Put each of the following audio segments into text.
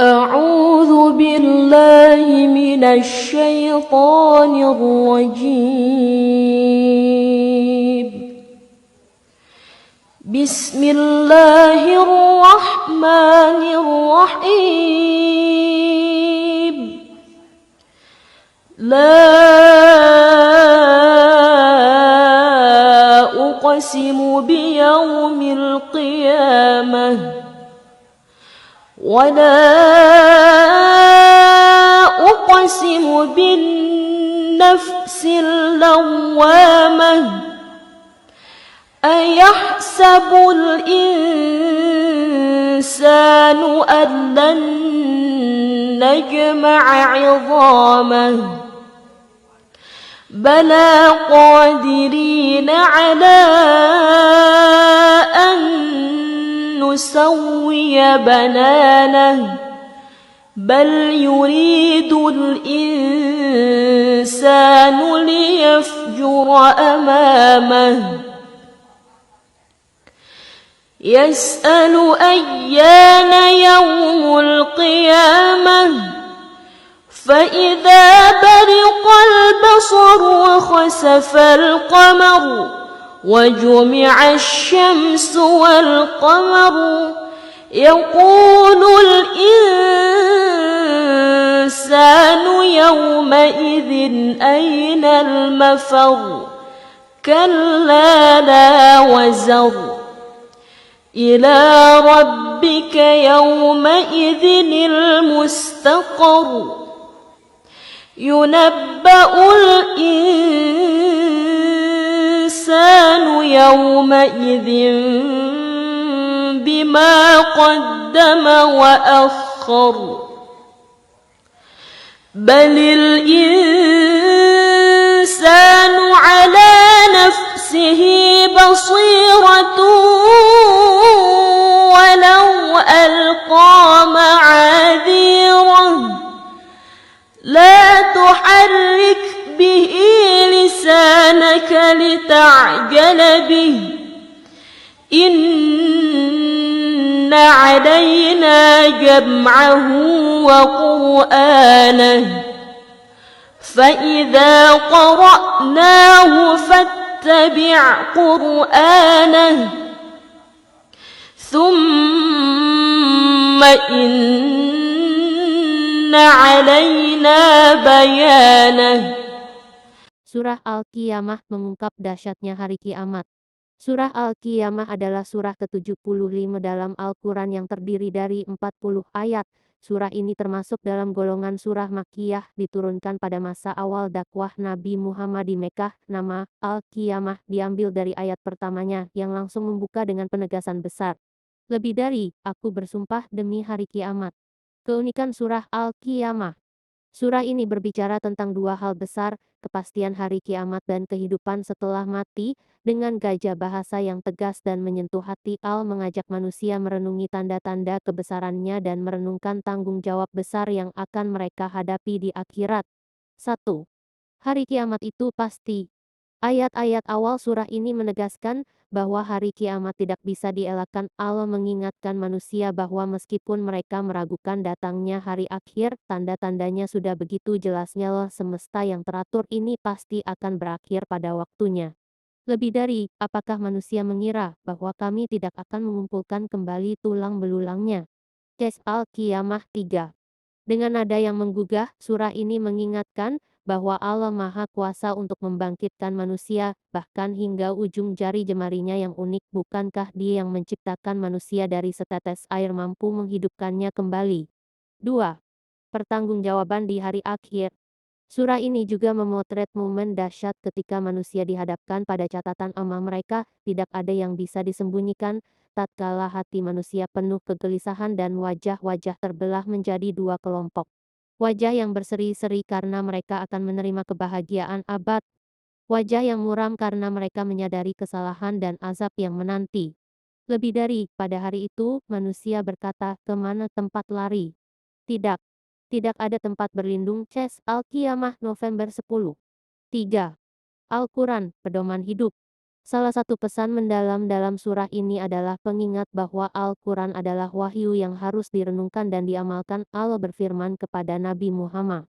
أعوذ بالله من الشيطان الرجيم. بسم الله الرحمن الرحيم. لا أقسم بيوم القيامة ولا أقسم بالنفس اللوامة أيحسب الإنسان أن لن نجمع عظامه بلى قادرين على أن نسوي بنانه بل يريد الإنسان ليفجر أمامه يسأل أيان يوم القيامة فإذا برق البصر وخسف القمر وجمع الشمس والقمر يقول الإنسان يومئذ أين المفر كلا لا وزر إلى ربك يومئذ المستقر ينبأ الإنسان يومئذ بما قدم وأخر بل الإنسان على نفسه بصيرة ولو ألقى معاذيره لا تحرك به لسانك لتعجل به إن علينا جمعه وقرآنه فإذا قرأناه فاتبع قرآنه ثم إن علينا bayanah. Surah Al-Qiyamah mengungkap dahsyatnya hari kiamat. Surah Al-Qiyamah adalah surah ke-75 dalam Al-Quran yang terdiri dari 40 ayat. Surah ini termasuk dalam golongan surah Makkiyah, diturunkan pada masa awal dakwah Nabi Muhammad di Mekkah. Nama Al-Qiyamah diambil dari ayat pertamanya yang langsung membuka dengan penegasan besar. Lebih dari, aku bersumpah demi hari kiamat. Keunikan surah Al-Qiyamah. Surah ini berbicara tentang dua hal besar, kepastian hari kiamat dan kehidupan setelah mati, dengan gajah bahasa yang tegas dan menyentuh hati. Mengajak manusia merenungi tanda-tanda kebesarannya dan merenungkan tanggung jawab besar yang akan mereka hadapi di akhirat. 1. Hari kiamat itu pasti. Ayat-ayat awal surah ini menegaskan bahwa hari kiamat tidak bisa dielakkan. Allah mengingatkan manusia bahwa meskipun mereka meragukan datangnya hari akhir, tanda-tandanya sudah begitu jelasnya. Semesta yang teratur ini pasti akan berakhir pada waktunya. Lebih dari, apakah manusia mengira bahwa kami tidak akan mengumpulkan kembali tulang belulangnya? Al-Qiyamah 3. Dengan nada yang menggugah, surah ini mengingatkan bahwa Allah Maha Kuasa untuk membangkitkan manusia, bahkan hingga ujung jari jemarinya yang unik. Bukankah Dia yang menciptakan manusia dari setetes air mampu menghidupkannya kembali? 2. Pertanggungjawaban di hari akhir. Surah ini juga memotret momen dahsyat ketika manusia dihadapkan pada catatan amal mereka. Tidak ada yang bisa disembunyikan. Tatkala hati manusia penuh kegelisahan dan wajah-wajah terbelah menjadi dua kelompok. Wajah yang berseri-seri karena mereka akan menerima kebahagiaan abad. Wajah yang muram karena mereka menyadari kesalahan dan azab yang menanti. Lebih dari, pada hari itu, manusia berkata, kemana tempat lari? Tidak. Tidak ada tempat berlindung. Al-Qiyamah November 10. 3. Al-Quran, pedoman hidup. Salah satu pesan mendalam dalam surah ini adalah pengingat bahwa Al-Quran adalah wahyu yang harus direnungkan dan diamalkan. Allah berfirman kepada Nabi Muhammad,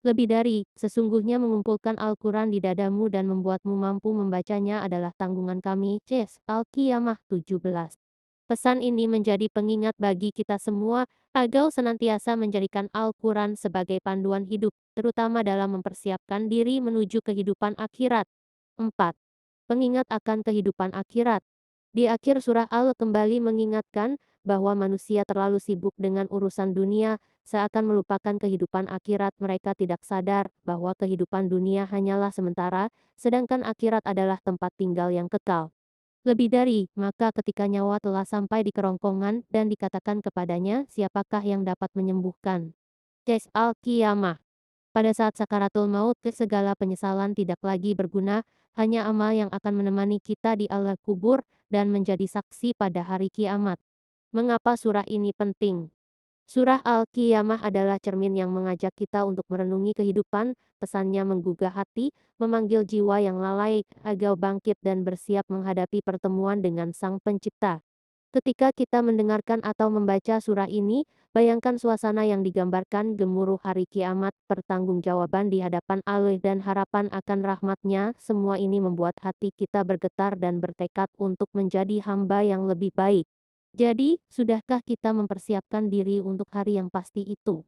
lebih dari, sesungguhnya mengumpulkan Al-Quran di dadamu dan membuatmu mampu membacanya adalah tanggungan kami. Al-Qiyamah 17. Pesan ini menjadi pengingat bagi kita semua agar senantiasa menjadikan Al-Quran sebagai panduan hidup, terutama dalam mempersiapkan diri menuju kehidupan akhirat. 4. Pengingat akan kehidupan akhirat. Di akhir surah Al kembali mengingatkan bahwa manusia terlalu sibuk dengan urusan dunia, seakan melupakan kehidupan akhirat. Mereka tidak sadar bahwa kehidupan dunia hanyalah sementara, sedangkan akhirat adalah tempat tinggal yang kekal. Lebih dari, maka ketika nyawa telah sampai di kerongkongan dan dikatakan kepadanya, siapakah yang dapat menyembuhkan? Al-Qiyamah. Pada saat sakaratul maut, segala penyesalan tidak lagi berguna, hanya amal yang akan menemani kita di alam kubur dan menjadi saksi pada hari kiamat. Mengapa surah ini penting? Surah Al-Qiyamah adalah cermin yang mengajak kita untuk merenungi kehidupan. Pesannya menggugah hati, memanggil jiwa yang lalai agar bangkit dan bersiap menghadapi pertemuan dengan Sang Pencipta. Ketika kita mendengarkan atau membaca surah ini, bayangkan suasana yang digambarkan: gemuruh hari kiamat, pertanggungjawaban di hadapan Allah dan harapan akan rahmat-Nya. Semua ini membuat hati kita bergetar dan bertekad untuk menjadi hamba yang lebih baik. Jadi, sudahkah kita mempersiapkan diri untuk hari yang pasti itu?